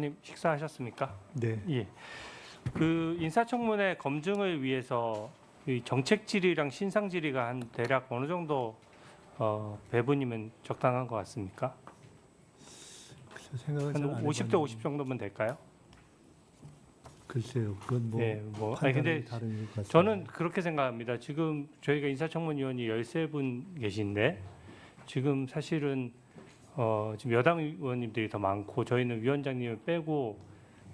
의원님 식사하셨습니까? 네. 예. 그 인사청문회 검증을 위해서 이 정책 질의랑 신상 질의가 한 대략 어느 정도 배분이면 적당한 것 같습니까? 글쎄 생각은 한 잘안 50대 50 정도면 될까요? 글쎄요. 그건 뭐 예, 판단이 근데 다른 것 같습니다. 저는 그렇게 생각합니다. 지금 저희가 인사청문 위원이 13분 계신데 지금 사실은 지금 여당 의원님들이 더 많고 저희는 위원장님을 빼고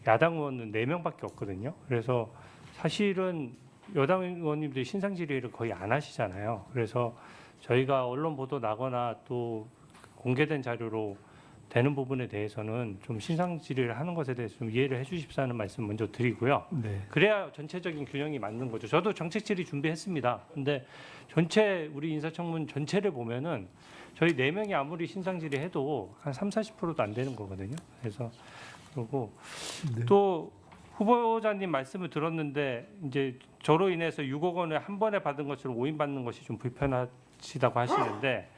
야당 의원은 4명밖에 없거든요. 그래서 사실은 여당 의원님들이 신상 질의를 거의 안 하시잖아요. 그래서 저희가 언론 보도 나거나 또 공개된 자료로 되는 부분에 대해서는 좀 신상 질의를 하는 것에 대해서 좀 이해를 해주십사는 말씀 먼저 드리고요. 네. 그래야 전체적인 균형이 맞는 거죠. 저도 정책 질의 준비했습니다. 근데 전체 우리 인사청문 전체를 보면은 저희 4명이 아무리 신상 질의해도 한 30-40%도 안 되는 거거든요. 그래서 그리고 네. 또 후보자님 말씀을 들었는데 이제 저로 인해서 6억 원을 한 번에 받은 것처럼 오인받는 것이 좀 불편하시다고 하시는데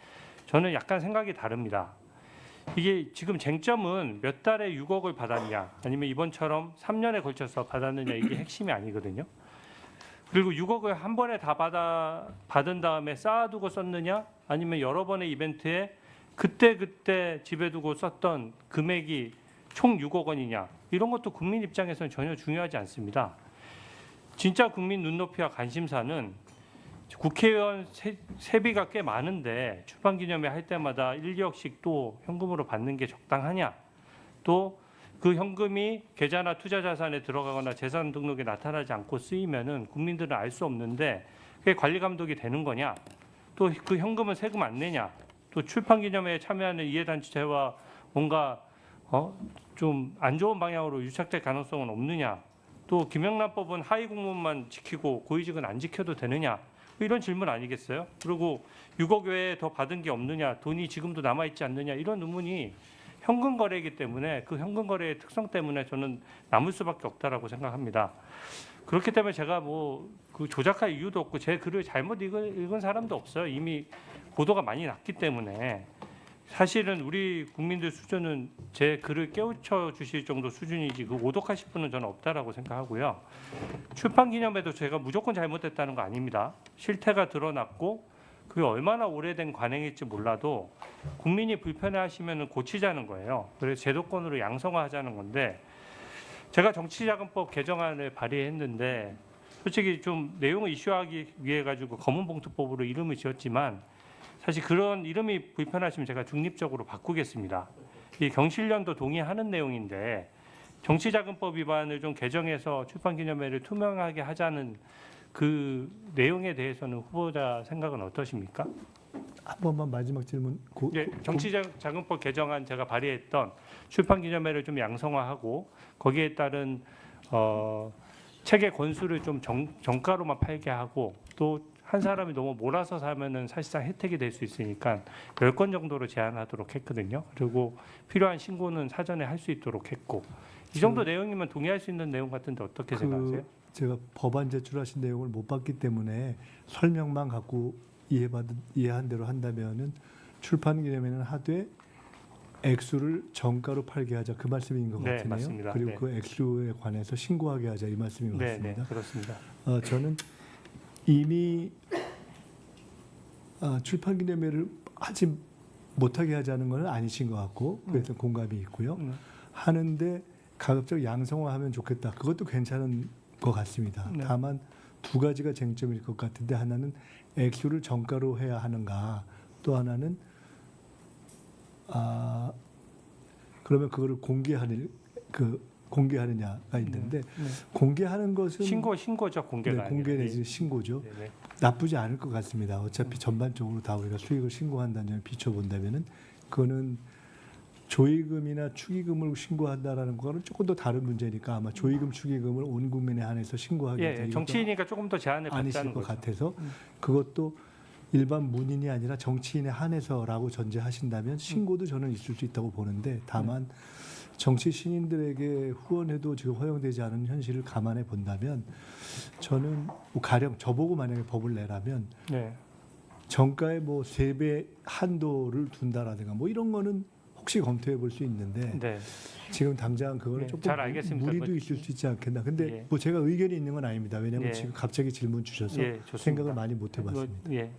저는 약간 생각이 다릅니다. 이게 지금 쟁점은 몇 달에 6억을 받았냐 아니면 이번처럼 3년에 걸쳐서 받았느냐 이게 핵심이 아니거든요. 그리고 6억을 한 번에 다 받은 다음에 쌓아두고 썼느냐 아니면 여러 번의 이벤트에 그때 집에 두고 썼던 금액이 총 6억 원이냐 이런 것도 국민 입장에서는 전혀 중요하지 않습니다. 진짜 국민 눈높이와 관심사는 국회의원 세비가 꽤 많은데 출판기념회 할 때마다 1, 2억씩 또 현금으로 받는 게 적당하냐 또 그 현금이 계좌나 투자자산에 들어가거나 재산 등록에 나타나지 않고 쓰이면은 국민들은 알 수 없는데 그게 관리 감독이 되는 거냐 또 그 현금은 세금 안 내냐 또 출판기념회에 참여하는 이해단체와 뭔가 좀 안 좋은 방향으로 유착될 가능성은 없느냐 또 김영란법은 하위 공무원만 지키고 고위직은 안 지켜도 되느냐 이런 질문 아니겠어요? 그리고 6억 외에 더 받은 게 없느냐 돈이 지금도 남아있지 않느냐 이런 의문이 현금 거래이기 때문에 그 현금 거래의 특성 때문에 저는 남을 수밖에 없다라고 생각합니다. 그렇기 때문에 제가 뭐 그 조작할 이유도 없고 제 글을 잘못 읽은 사람도 없어요. 이미 보도가 많이 났기 때문에 사실은 우리 국민들 수준은 제 글을 깨우쳐 주실 정도 수준이지 그 오독하실 분은 저는 없다라고 생각하고요. 출판 기념회도 제가 무조건 잘못했다는 거 아닙니다. 실태가 드러났고 그게 얼마나 오래된 관행일지 몰라도 국민이 불편해하시면 고치자는 거예요. 그래서 제도권으로 양성화하자는 건데 제가 정치자금법 개정안을 발의했는데 솔직히 좀 내용을 이슈화하기 위해 가지고 검은봉투법으로 이름을 지었지만 사실 그런 이름이 불편하시면 제가 중립적으로 바꾸겠습니다. 이 경실련도 동의하는 내용인데 정치자금법 위반을 좀 개정해서 출판기념회를 투명하게 하자는 그 내용에 대해서는 후보자 생각은 어떠십니까? 한 번만 마지막 질문. 네, 정치자금법 개정안 제가 발의했던 출판기념회를 좀 양성화하고 거기에 따른 책의 권수를 좀 정가로만 팔게 하고 또 한 사람이 너무 몰아서 사면은 사실상 혜택이 될 수 있으니까 10건 정도로 제한하도록 했거든요. 그리고 필요한 신고는 사전에 할 수 있도록 했고 이 정도 내용이면 동의할 수 있는 내용 같은데 어떻게 생각하세요? 제가 법안 제출하신 내용을 못 봤기 때문에 설명만 갖고 이해한 대로 한다면은 출판기념회는 하되 액수를 정가로 팔게 하자 그 말씀인 것 네, 같으네요. 맞습니다. 그리고 네. 그 액수에 관해서 신고하게 하자 이 말씀인 것 네, 같습니다. 네, 그렇습니다. 저는 이미 출판기념회를 하지 못하게 하자는 건 아니신 것 같고 그래서 공감이 있고요. 하는데 가급적 양성화하면 좋겠다. 그것도 괜찮은 것 같습니다. 네. 다만 두 가지가 쟁점일 것 같은데 하나는 액수를 정가로 해야 하는가 또 하나는 그러면 그거를 공개하느냐가 있는데 공개하는 것은 신고죠 공개가 공개 아니라. 내지 신고죠. 네, 네. 나쁘지 않을 것 같습니다. 어차피 전반적으로 다 우리가 수익을 신고한다는 점을 비춰본다면은 그거는 조의금이나 축의금을 신고한다라는 거는 조금 더 다른 문제니까 아마 조의금, 축의금을 온 국민에 한해서 신고하기 예, 정치인이니까 조금 더 제한을 아니실 받자는 것 거죠. 같아서 그것도 일반 문인이 아니라 정치인에 한해서라고 전제하신다면 신고도 저는 있을 수 있다고 보는데 다만 정치 신인들에게 후원해도 지금 허용되지 않은 현실을 감안해 본다면 저는 가령 저보고 만약에 법을 내라면 네. 정가의 뭐 3배 한도를 둔다라든가 뭐 이런 거는 혹시 검토해 볼 수 있는데 네. 지금 당장 그거는 예, 조금 잘 알겠습니다. 무리도 뭐, 있을 수 있지 않겠나. 근데 예. 뭐 제가 의견이 있는 건 아닙니다. 왜냐하면 예. 지금 갑자기 질문 주셔서 예, 좋습니다. 생각을 많이 못 해봤습니다. 뭐, 예.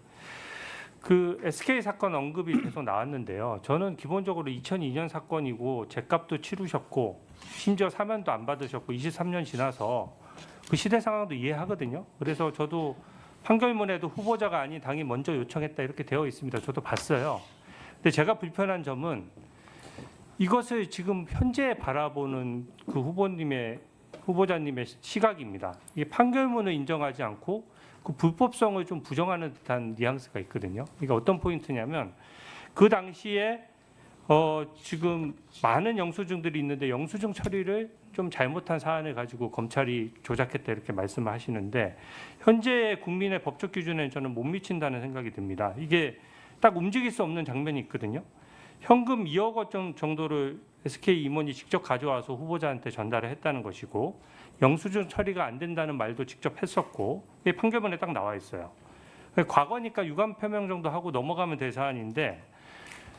그 SK 사건 언급이 계속 나왔는데요. 저는 기본적으로 2002년 사건이고 제값도 치르셨고 심지어 사면도 안 받으셨고 23년 지나서 그 시대 상황도 이해하거든요. 그래서 저도 판결문에도 후보자가 아닌 당이 먼저 요청했다 이렇게 되어 있습니다. 저도 봤어요. 근데 제가 불편한 점은 이것을 지금 현재 바라보는 그 후보자님의 시각입니다. 이게 판결문을 인정하지 않고 그 불법성을 좀 부정하는 듯한 뉘앙스가 있거든요. 그러니까 어떤 포인트냐면 그 당시에 지금 많은 영수증들이 있는데 영수증 처리를 좀 잘못한 사안을 가지고 검찰이 조작했다 이렇게 말씀을 하시는데 현재 국민의 법적 기준에 저는 못 미친다는 생각이 듭니다. 이게 딱 움직일 수 없는 장면이 있거든요. 현금 2억 원 정도를 SK 임원이 직접 가져와서 후보자한테 전달을 했다는 것이고 영수증 처리가 안 된다는 말도 직접 했었고 이게 판결문에 딱 나와 있어요. 과거니까 유감 표명 정도 하고 넘어가면 될 사안인데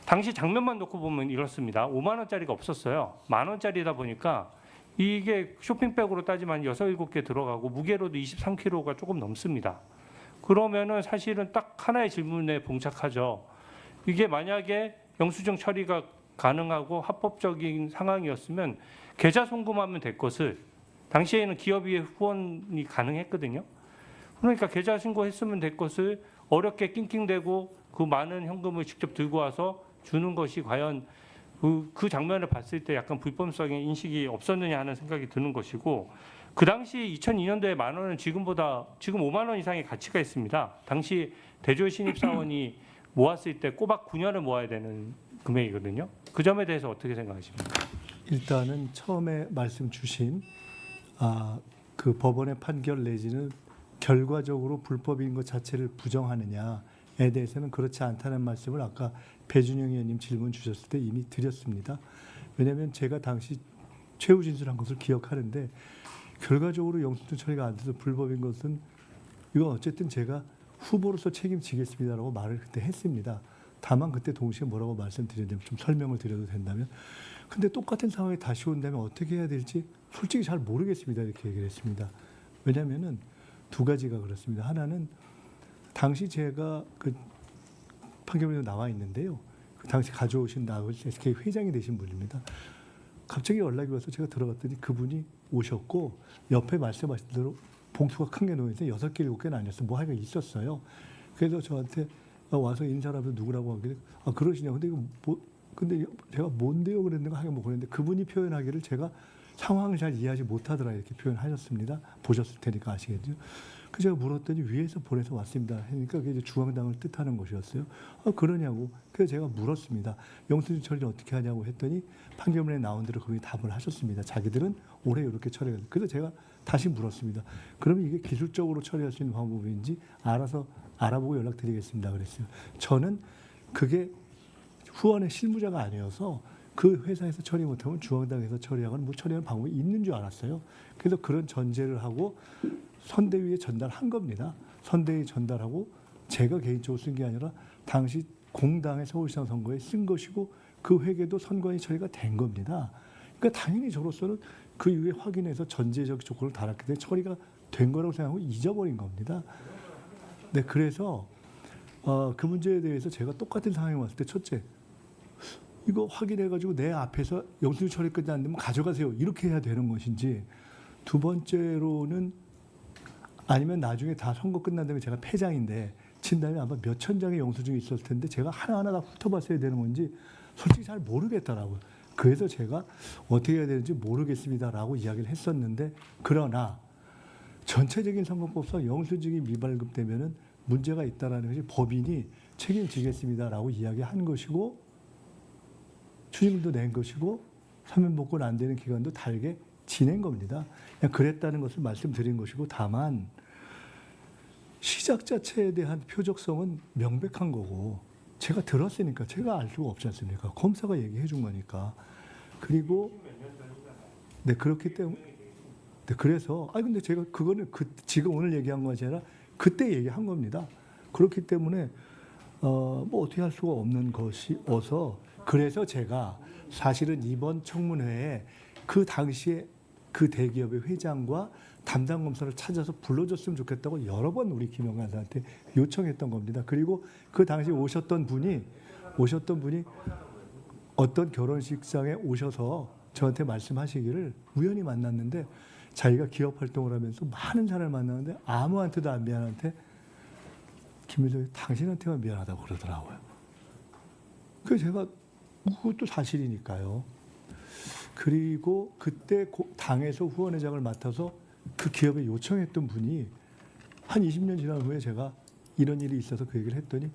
당시 장면만 놓고 보면 이렇습니다. 5만 원짜리가 없었어요. 1만 원짜리다 보니까 이게 쇼핑백으로 따지면 6, 7개 들어가고 무게로도 23kg가 조금 넘습니다. 그러면은 사실은 딱 하나의 질문에 봉착하죠. 이게 만약에 영수증 처리가 가능하고 합법적인 상황이었으면 계좌 송금하면 될 것을 당시에는 기업의 후원이 가능했거든요. 그러니까 계좌 신고했으면 될 것을 어렵게 낑낑대고 그 많은 현금을 직접 들고 와서 주는 것이 과연 그 장면을 봤을 때 약간 불법성의 인식이 없었느냐 하는 생각이 드는 것이고 그 당시 2002년도에 1만 원은 지금 5만 원 이상의 가치가 있습니다. 당시 대졸 신입사원이 모았을 때 꼬박 9년을 모아야 되는 금액이거든요. 그 점에 대해서 어떻게 생각하십니까? 일단은 처음에 말씀 주신 그 법원의 판결 내지는 결과적으로 불법인 것 자체를 부정하느냐에 대해서는 그렇지 않다는 말씀을 아까 배준영 의원님 질문 주셨을 때 이미 드렸습니다. 왜냐하면 제가 당시 최후 진술한 것을 기억하는데 결과적으로 영수증 처리가 안 돼서 불법인 것은 이건 어쨌든 제가 후보로서 책임지겠습니다라고 말을 그때 했습니다. 다만 그때 동시에 뭐라고 말씀드렸냐면 좀 설명을 드려도 된다면 근데 똑같은 상황이 다시 온다면 어떻게 해야 될지 솔직히 잘 모르겠습니다. 이렇게 얘기를 했습니다. 왜냐하면은 두 가지가 그렇습니다. 하나는 당시 제가 그 판결문에 나와 있는데요. 그 당시 가져오신 SK 회장이 되신 분입니다. 갑자기 연락이 와서 제가 들어갔더니 그분이 오셨고 옆에 말씀하신 대로 봉투가 큰 게 놓여있는데 6개, 7개는 아니었어요. 뭐 하여간 있었어요. 그래서 저한테 와서 인사를 하면서 누구라고 하길래 그러시냐고. 근데 이거 근데 제가 뭔데요? 그랬는가 하긴 뭐 그랬는데 그분이 표현하기를 제가 상황을 잘 이해하지 못하더라 이렇게 표현하셨습니다. 보셨을 테니까 아시겠죠. 그 제가 물었더니 위에서 보내서 왔습니다. 하니까 그게 이제 중앙당을 뜻하는 것이었어요. 그러냐고. 그래서 제가 물었습니다. 영수증 처리를 어떻게 하냐고 했더니 판결문에 나온 대로 그분이 답을 하셨습니다. 자기들은 올해 이렇게 처리가 돼요. 그래서 제가 다시 물었습니다. 그러면 이게 기술적으로 처리할 수 있는 방법인지 알아서 알아보고 연락드리겠습니다. 그랬어요. 저는 그게 후원의 실무자가 아니어서 그 회사에서 처리 못하면 중앙당에서 처리하거나 뭐 처리하는 방법이 있는 줄 알았어요. 그래서 그런 전제를 하고 선대위에 전달한 겁니다. 선대위에 전달하고 제가 개인적으로 쓴 게 아니라 당시 공당의 서울시장 선거에 쓴 것이고 그 회계도 선관위 처리가 된 겁니다. 그러니까 당연히 저로서는 그 이후에 확인해서 전제적 조건을 달았기 때문에 처리가 된 거라고 생각하고 잊어버린 겁니다. 네, 그래서 그 문제에 대해서 제가 똑같은 상황이 왔을 때 첫째, 이거 확인해가지고 내 앞에서 영수증 처리 끝이 안 되면 가져가세요. 이렇게 해야 되는 것인지 두 번째로는 아니면 나중에 다 선거 끝난 다음에 제가 패장인데 친 다음에 아마 몇천 장의 영수증이 있었을 텐데 제가 하나하나 다 훑어봤어야 되는 건지 솔직히 잘 모르겠더라고요. 그래서 제가 어떻게 해야 되는지 모르겠습니다라고 이야기를 했었는데 그러나 전체적인 선거법상 영수증이 미발급되면은 문제가 있다라는 것이 법인이 책임지겠습니다라고 이야기한 것이고 추징금도 낸 것이고 사면복권 안 되는 기간도 달게 지낸 겁니다. 그냥 그랬다는 것을 말씀드린 것이고 다만 시작 자체에 대한 표적성은 명백한 거고 제가 들었으니까 제가 알 수가 없지 않습니까? 검사가 얘기해 준 거니까. 그리고 네 그렇기 때문에 네, 그래서 근데 제가 그거는 지금 오늘 얘기한 것이 아니라 그때 얘기한 겁니다. 그렇기 때문에 뭐 어떻게 할 수가 없는 것이 어서 그래서 제가 사실은 이번 청문회에 그 당시에 그 대기업의 회장과 담당 검사를 찾아서 불러줬으면 좋겠다고 여러 번 우리 김영 간사한테 요청했던 겁니다. 그리고 그 당시 오셨던 분이 어떤 결혼식장에 오셔서 저한테 말씀하시기를 우연히 만났는데 자기가 기업 활동을 하면서 많은 사람을 만나는데 아무한테도 안 미안한테 김일성이 당신한테만 미안하다고 그러더라고요. 그래서 제가 그것도 사실이니까요. 그리고 그때 당에서 후원회장을 맡아서 그 기업에 요청했던 분이 한 20년 지난 후에 제가 이런 일이 있어서 그 얘기를 했더니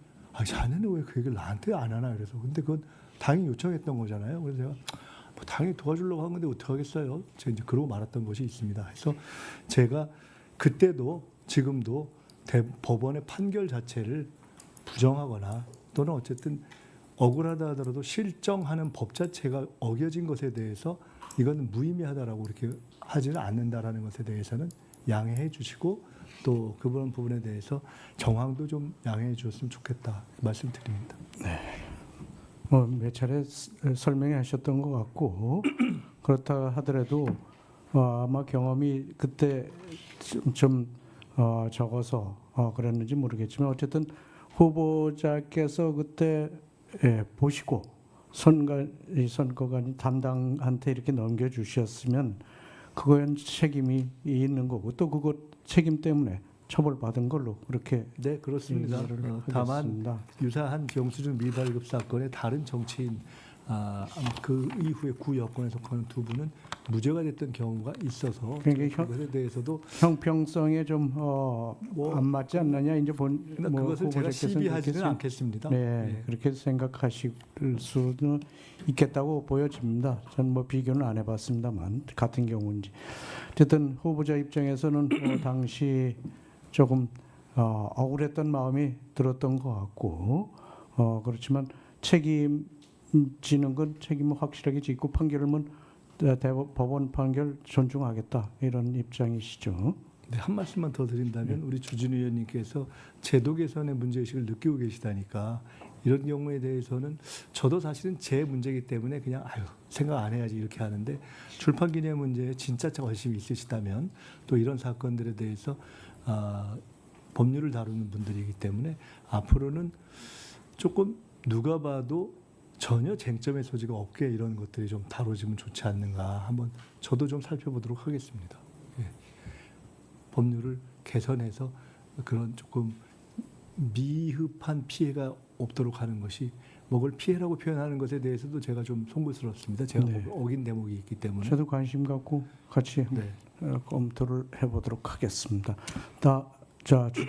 자네는 왜 그 얘기를 나한테 안 하나 그래서 근데 그건 당이 요청했던 거잖아요. 그래서 제가 뭐 당이 도와주려고 한 건데 어떡하겠어요. 제가 이제 그러고 말았던 것이 있습니다. 그래서 제가 그때도 지금도 법원의 판결 자체를 부정하거나 또는 어쨌든 억울하다 하더라도 실정하는 법 자체가 어겨진 것에 대해서 이건 무의미하다라고 이렇게 하지는 않는다라는 것에 대해서는 양해해 주시고 또 그 부분에 대해서 정황도 좀 양해해 주셨으면 좋겠다 말씀드립니다. 네. 몇 차례 설명해 하셨던 것 같고 그렇다 하더라도 아마 경험이 그때 좀 적어서 그랬는지 모르겠지만 어쨌든 후보자께서 그때 보시고 선거관 담당한테 이렇게 넘겨주셨으면 그거엔 책임이 있는 거고 또 그거 책임 때문에 처벌받은 걸로 그렇게 네 그렇습니다. 다만 유사한 영수증 미발급 사건의 다른 정치인 그 이후에 구 여권에 속하는 두 분은 무죄가 됐던 경우가 있어서 그것에 대해서도 형평성에 좀 안 맞지 않느냐 이제 그것을 제가 시비하지는 않겠습니다. 네, 그렇게 생각하실 수는 있겠다고 보여집니다. 전 뭐 비교는 안 해봤습니다만 같은 경우인지 어쨌든 후보자 입장에서는 당시 조금 억울했던 마음이 들었던 것 같고 그렇지만 책임지는 건 책임을 확실하게 짓고 판결은 법원 판결 존중하겠다 이런 입장이시죠. 네, 한 말씀만 더 드린다면 우리 주진 의원님께서 제도 개선의 문제의식을 느끼고 계시다니까 이런 경우에 대해서는 저도 사실은 제 문제이기 때문에 그냥 생각 안 해야지 이렇게 하는데 출판기념 문제에 진짜 관심이 있으시다면 또 이런 사건들에 대해서 법률을 다루는 분들이기 때문에 앞으로는 조금 누가 봐도 전혀 쟁점의 소지가 없게 이런 것들이 좀 다뤄지면 좋지 않는가 한번 저도 좀 살펴보도록 하겠습니다. 예. 법률을 개선해서 그런 조금 미흡한 피해가 없도록 하는 것이 그걸 피해라고 표현하는 것에 대해서도 제가 좀 송구스럽습니다. 제가 어긴 대목이 있기 때문에. 저도 관심 갖고 같이 검토를 해보도록 하겠습니다. 자,